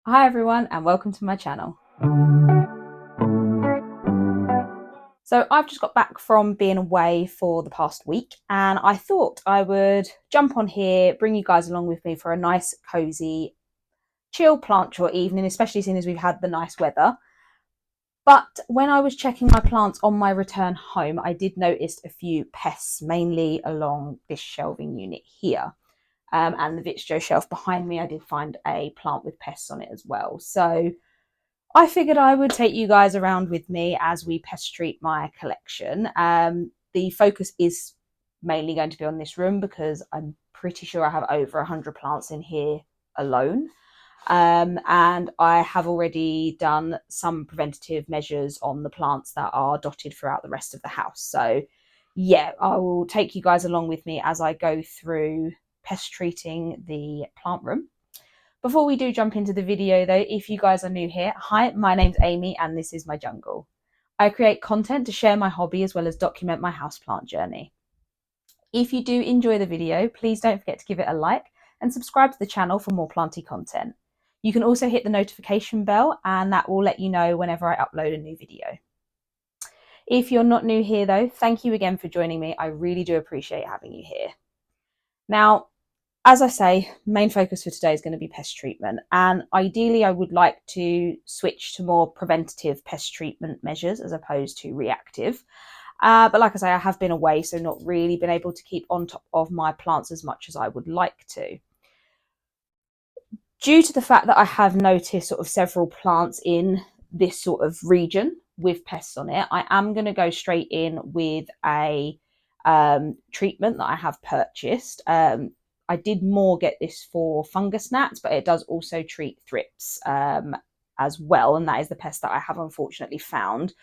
Hi everyone and welcome to my channel. So I've just got back from being away for the past week and I thought I would jump on here, bring you guys along with me for a nice cozy chill plant tour evening, especially seeing as we've had the nice weather. But when I was checking my plants on my return home, I did notice a few pests, mainly along this shelving unit here. And the Vitjo shelf behind me, I did find a plant with pests on it as well. So I figured I would take you guys around with me as we pest treat my collection. The focus is mainly going to be on this room because I'm pretty sure I have over 100 plants in here alone. And I have already done some preventative measures on the plants that are dotted throughout the rest of the house. So yeah, I will take you guys along with me as I go through pest treating the plant room. Before we do jump into the video though, if you guys are new here, hi, my name's Amy and this is my jungle. I create content to share my hobby as well as document my houseplant journey. If you do enjoy the video, please don't forget to give it a like and subscribe to the channel for more planty content. You can also hit the notification bell and that will let you know whenever I upload a new video. If you're not new here though, thank you again for joining me. I really do appreciate having you here. Now, as I say, main focus for today is going to be pest treatment. And ideally, I would like to switch to more preventative pest treatment measures as opposed to reactive. But like I say, I have been away, so not really been able to keep on top of my plants as much as I would like to. Due to the fact that I have noticed sort of several plants in this sort of region with pests on it, I am going to go straight in with a treatment that I have purchased. I did more get this for fungus gnats, but it does also treat thrips as well. And that is the pest that I have unfortunately found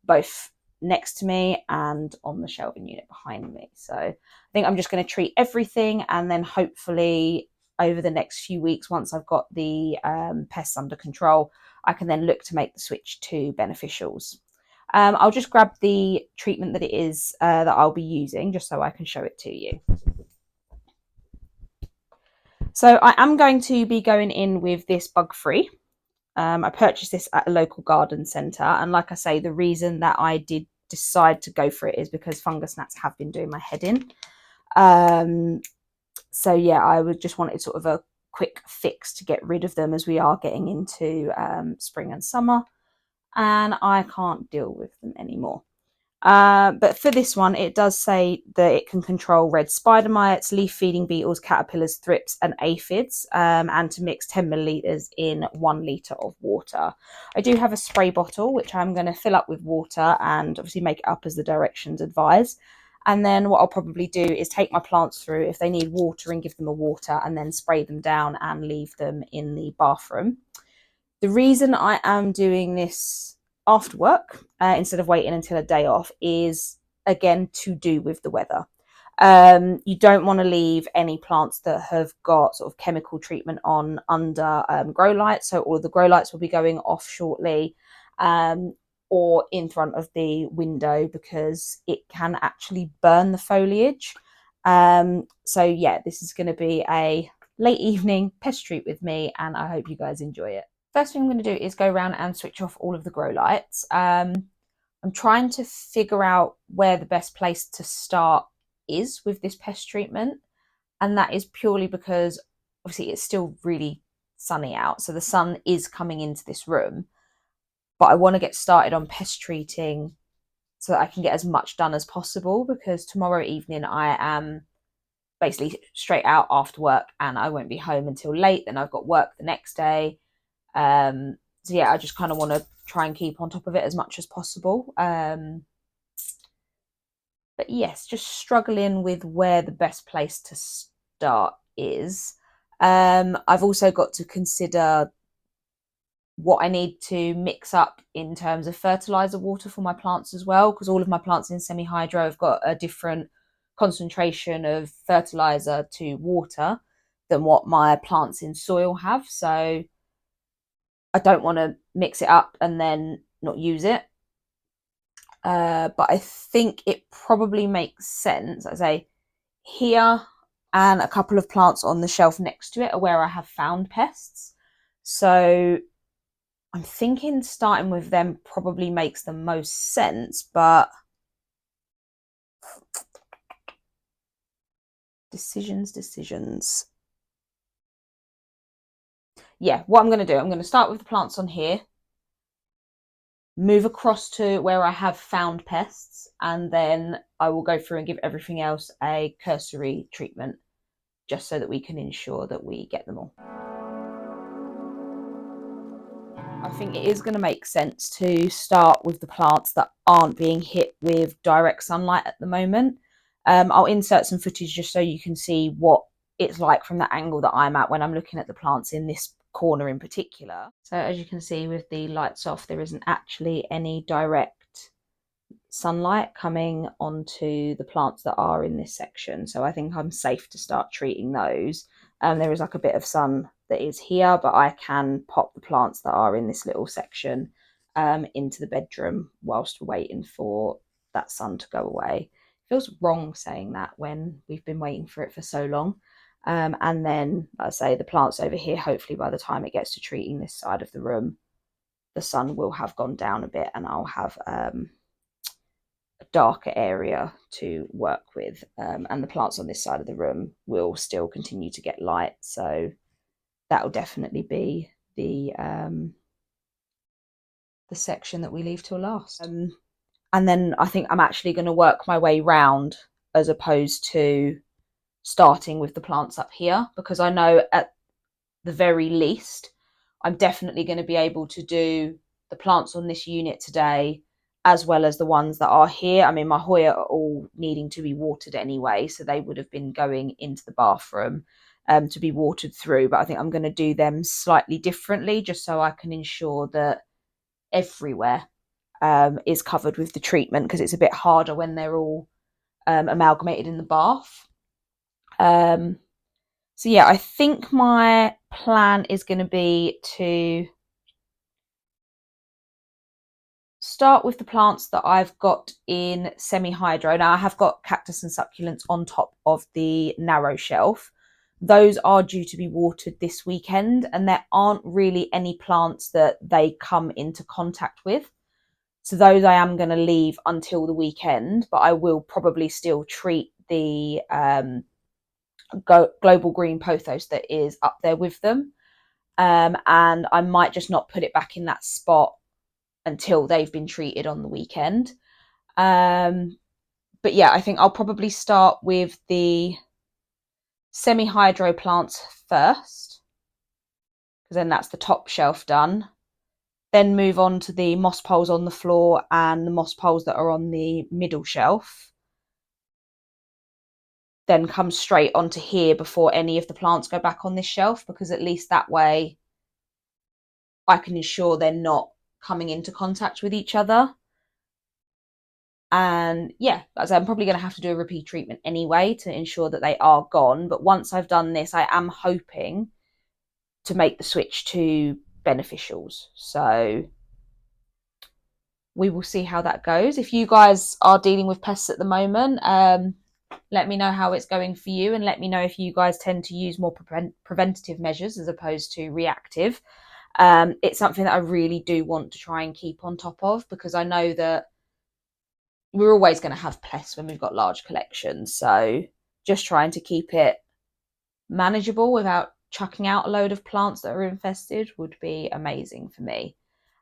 both next to me and on the shelving unit behind me. So I think I'm just going to treat everything and then hopefully over the next few weeks, once I've got the pests under control, I can then look to make the switch to beneficials. I'll just grab the treatment that it is that I'll be using just so I can show it to you. So I am going to be going in with this bug free. I purchased this at a local garden centre, and like I say, the reason that I did decide to go for it is because fungus gnats have been doing my head in. So yeah, I would just wanted sort of a quick fix to get rid of them as we are getting into spring and summer, and I can't deal with them anymore. But for this one, it does say that it can control red spider mites, leaf feeding beetles, caterpillars, thrips, and aphids, and to mix 10 milliliters in 1 liter of water. I do have a spray bottle, which I'm going to fill up with water and obviously make it up as the directions advise. And then what I'll probably do is take my plants through if they need water and give them a water and then spray them down and leave them in the bathroom. The reason I am doing this after work instead of waiting until a day off is again to do with the weather. You don't want to leave any plants that have got sort of chemical treatment on under grow lights. So all of the grow lights will be going off shortly or in front of the window because it can actually burn the foliage. So yeah, this is going to be a late evening pest treat with me and I hope you guys enjoy it. First thing I'm going to do is go around and switch off all of the grow lights. I'm trying to figure out where the best place to start is with this pest treatment. And that is purely because obviously it's still really sunny out. So the sun is coming into this room. But I want to get started on pest treating so that I can get as much done as possible because tomorrow evening I am basically straight out after work and I won't be home until late. Then I've got work the next day. So yeah, I just kind of want to try and keep on top of it as much as possible. But yes, just struggling with where the best place to start is. I've also got to consider what I need to mix up in terms of fertilizer water for my plants as well, because all of my plants in semi-hydro have got a different concentration of fertilizer to water than what my plants in soil have. So I don't want to mix it up and then not use it. But I think it probably makes sense. I say here and a couple of plants on the shelf next to it are where I have found pests. So I'm thinking starting with them probably makes the most sense, but decisions. Yeah, what I'm going to do, I'm going to start with the plants on here, move across to where I have found pests, and then I will go through and give everything else a cursory treatment, just so that we can ensure that we get them all. I think it is going to make sense to start with the plants that aren't being hit with direct sunlight at the moment. I'll insert some footage just so you can see what it's like from the angle that I'm at when I'm looking at the plants in this corner in particular. So as you can see with the lights off, there isn't actually any direct sunlight coming onto the plants that are in this section. So I think I'm safe to start treating those. There is like a bit of sun that is here, but I can pop the plants that are in this little section into the bedroom whilst we're waiting for that sun to go away. It feels wrong saying that when we've been waiting for it for so long. And then, like I say, the plants over here, hopefully by the time it gets to treating this side of the room, the sun will have gone down a bit and I'll have a darker area to work with. And the plants on this side of the room will still continue to get light. So that'll definitely be the section that we leave till last. And then I think I'm actually going to work my way round as opposed to starting with the plants up here, because I know at the very least I'm definitely going to be able to do the plants on this unit today as well as the ones that are here. I mean, my Hoya are all needing to be watered anyway, so they would have been going into the bathroom to be watered through, but I think I'm going to do them slightly differently just so I can ensure that everywhere is covered with the treatment, because it's a bit harder when they're all amalgamated in the bath. So yeah, I think my plan is going to be to start with the plants that I've got in semi-hydro. Now I have got cactus and succulents on top of the narrow shelf. Those are due to be watered this weekend, and there aren't really any plants that they come into contact with. So those I am going to leave until the weekend, but I will probably still treat the global green pothos that is up there with them. And I might just not put it back in that spot until they've been treated on the weekend. But yeah, I think I'll probably start with the semi-hydro plants first, because then that's the top shelf done. Then move on to the moss poles on the floor and the moss poles that are on the middle shelf. Then come straight onto here before any of the plants go back on this shelf, because at least that way I can ensure they're not coming into contact with each other. And yeah, as I'm probably going to have to do a repeat treatment anyway to ensure that they are gone. But once I've done this, I am hoping to make the switch to beneficials. So we will see how that goes. If you guys are dealing with pests at the moment, let me know how it's going for you, and let me know if you guys tend to use more preventative measures as opposed to reactive. It's something that I really do want to try and keep on top of, because I know that we're always going to have pests when we've got large collections. So just trying to keep it manageable without chucking out a load of plants that are infested would be amazing for me.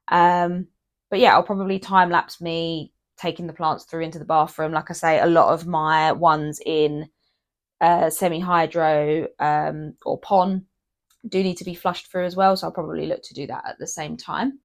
But yeah, I'll probably time lapse me taking the plants through into the bathroom. Like I say, a lot of my ones in semi-hydro or pon do need to be flushed through as well, so I'll probably look to do that at the same time.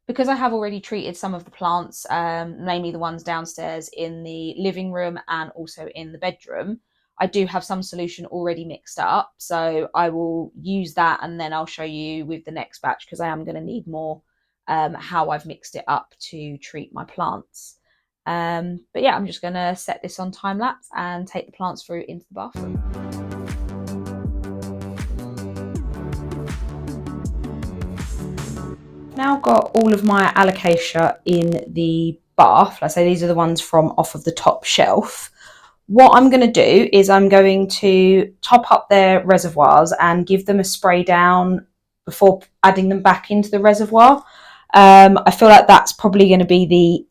Because I have already treated some of the plants, namely the ones downstairs in the living room and also in the bedroom, I do have some solution already mixed up, so I will use that and then I'll show you with the next batch, because I am going to need more how I've mixed it up to treat my plants. But yeah, I'm just going to set this on time lapse and take the plants through into the bathroom. Now got all of my alocasia in the bath. Like I say, these are the ones from off of the top shelf. What I'm going to do is I'm going to top up their reservoirs and give them a spray down before adding them back into the reservoir. I feel like that's probably going to be the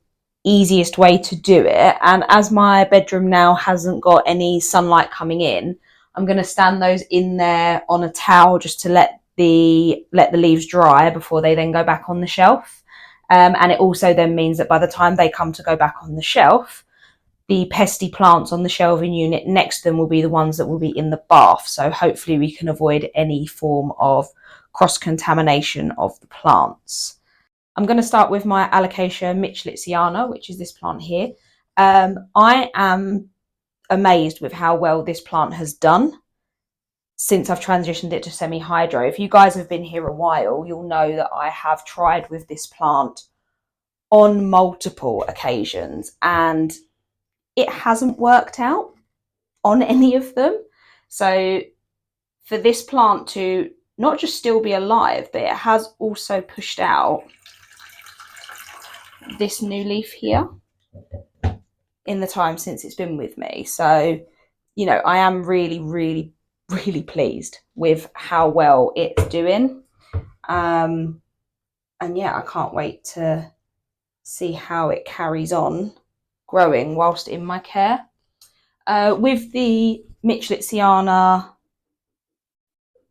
easiest way to do it. And as my bedroom now hasn't got any sunlight coming in, I'm going to stand those in there on a towel just to let the leaves dry before they then go back on the shelf. And it also then means that by the time they come to go back on the shelf, the pesty plants on the shelving unit next to them will be the ones that will be in the bath. So hopefully we can avoid any form of cross-contamination of the plants. I'm going to start with my Alocasia Mitchellitziana, which is this plant here. I am amazed with how well this plant has done since I've transitioned it to semi-hydro. If you guys have been here a while, you'll know that I have tried with this plant on multiple occasions and it hasn't worked out on any of them. So for this plant to not just still be alive, but it has also pushed out this new leaf here in the time since it's been with me. So, you know, I am really, really, really pleased with how well it's doing. And yeah, I can't wait to see how it carries on growing whilst in my care. With the Mitchellitziana,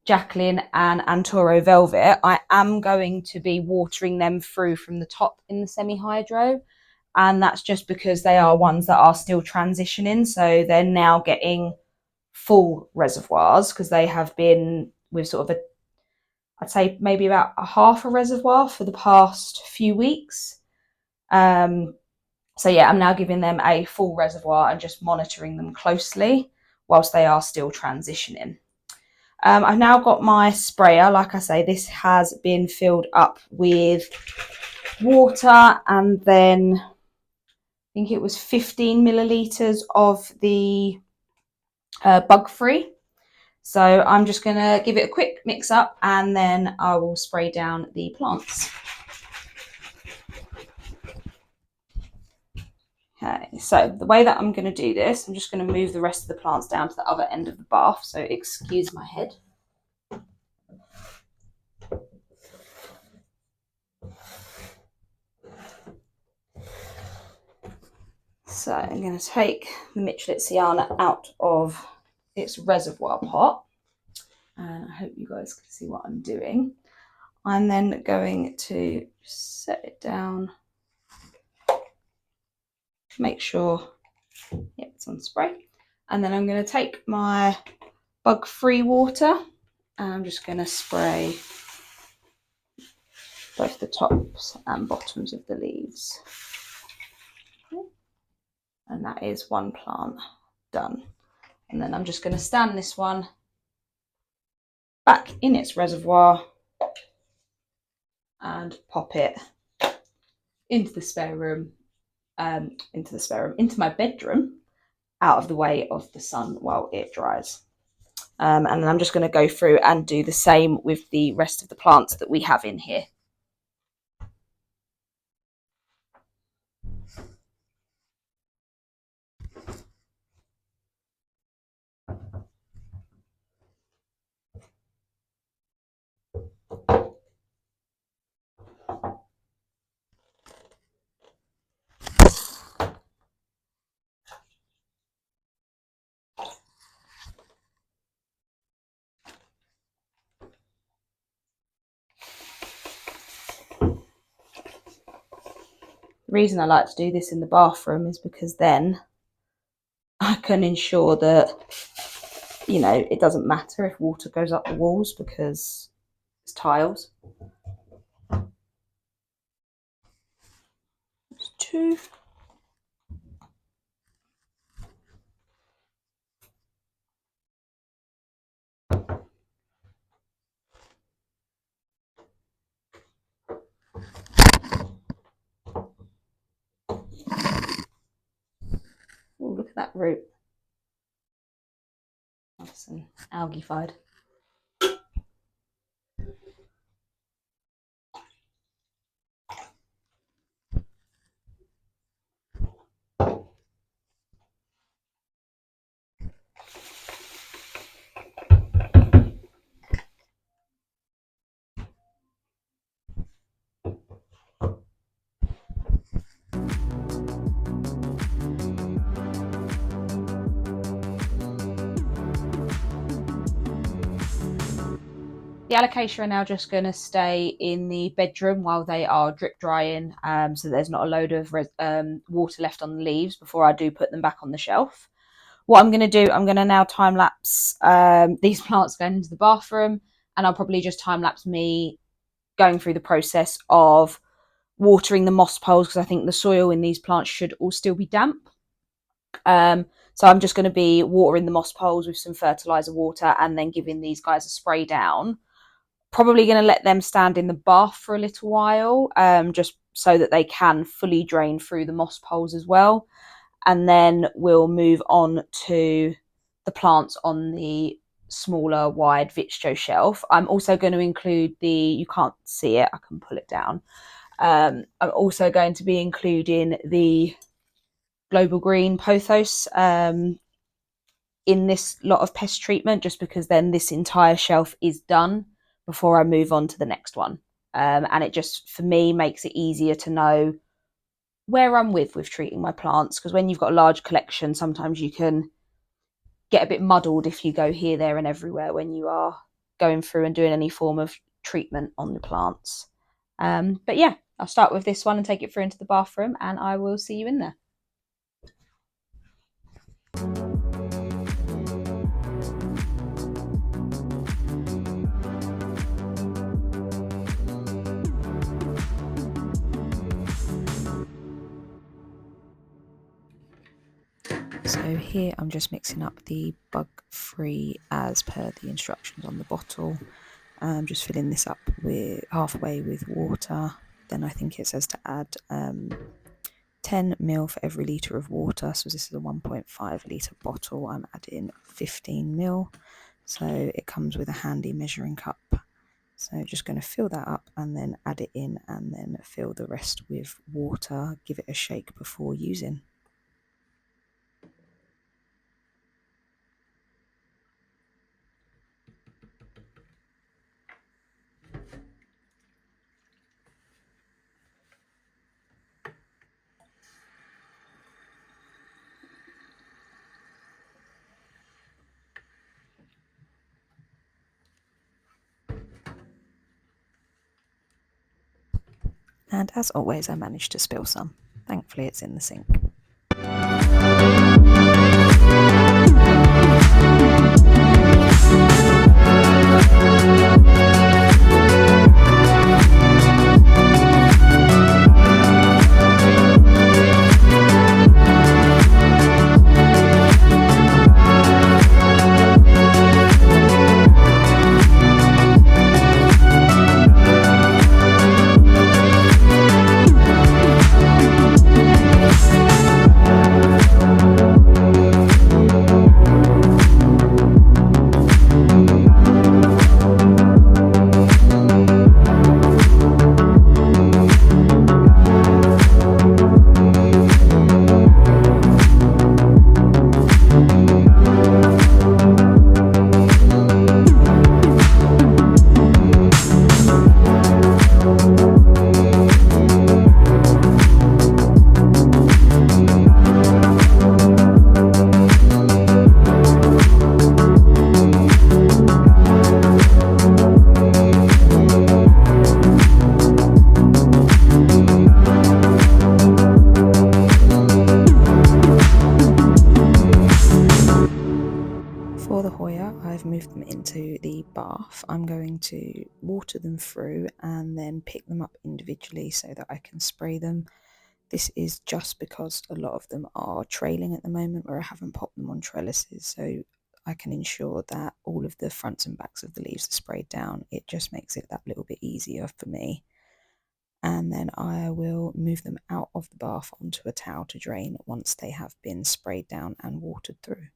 Jacqueline and Antoro Velvet, I am going to be watering them through from the top in the semi-hydro. And that's just because they are ones that are still transitioning. So they're now getting full reservoirs because they have been with sort of I'd say maybe about a half a reservoir for the past few weeks. So yeah, I'm now giving them a full reservoir and just monitoring them closely whilst they are still transitioning. I've now got my sprayer. Like I say, this has been filled up with water and then I think it was 15 millilitres of the bug free. So I'm just going to give it a quick mix up and then I will spray down the plants. Okay, so the way that I'm going to do this, I'm just going to move the rest of the plants down to the other end of the bath. So excuse my head. So I'm going to take the Mitchellitziana out of its reservoir pot. And I hope you guys can see what I'm doing. I'm then going to set it down. Make sure it's on spray. And then I'm going to take my bug-free water and I'm just going to spray both the tops and bottoms of the leaves. Okay. And that is one plant done. And then I'm just going to stand this one back in its reservoir and pop it into the spare room, into my bedroom, out of the way of the sun while it dries. And then I'm just going to go through and do the same with the rest of the plants that we have in here. The reason I like to do this in the bathroom is because then I can ensure that, you know, it doesn't matter if water goes up the walls because it's tiles. That's two. Oh, look at that root. That's an algae-fied. the alocasia are now just going to stay in the bedroom while they are drip drying, so there's not a load of water left on the leaves before I do put them back on the shelf. What I'm going to do, I'm going to now time lapse these plants going into the bathroom, and I'll probably just time lapse me going through the process of watering the moss poles, because I think the soil in these plants should all still be damp. So I'm just going to be watering the moss poles with some fertilizer water and then giving these guys a spray down. Probably going to let them stand in the bath for a little while, just so that they can fully drain through the moss poles as well. And then we'll move on to the plants on the smaller wide Vitcho shelf. I'm also going to include you can't see it, I can pull it down. I'm also going to be including the Global Green Pothos in this lot of pest treatment, just because then this entire shelf is done before I move on to the next one. And it just, for me, makes it easier to know where I'm with treating my plants, because when you've got a large collection, sometimes you can get a bit muddled if you go here, there and everywhere when you are going through and doing any form of treatment on the plants. But yeah, I'll start with this one and take it through into the bathroom, and I will see you in there. So here I'm just mixing up the bug-free as per the instructions on the bottle. I'm just filling this up with halfway with water. Then I think it says to add 10 ml for every litre of water. So this is a 1.5 litre bottle. I'm adding 15 ml. So it comes with a handy measuring cup. So just going to fill that up and then add it in, and then fill the rest with water. Give it a shake before using. And as always, I managed to spill some. Thankfully, it's in the sink. I've moved them into the bath. I'm going to water them through and then pick them up individually so that I can spray them. This is just because a lot of them are trailing at the moment where I haven't popped them on trellises, so I can ensure that all of the fronts and backs of the leaves are sprayed down. It just makes it that little bit easier for me. And then I will move them out of the bath onto a towel to drain once they have been sprayed down and watered through.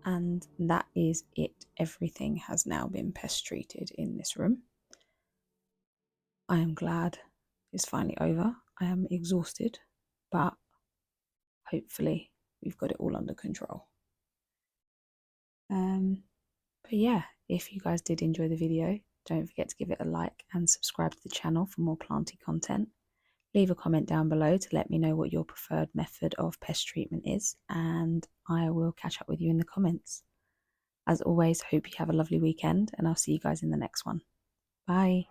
And that is it. Everything has now been pest treated in this room. I am glad it's finally over. I am exhausted, but hopefully we've got it all under control. But yeah, if you guys did enjoy the video, don't forget to give it a like and subscribe to the channel for more planty content. Leave a comment down below to let me know what your preferred method of pest treatment is, and I will catch up with you in the comments. As always, hope you have a lovely weekend, and I'll see you guys in the next one. Bye.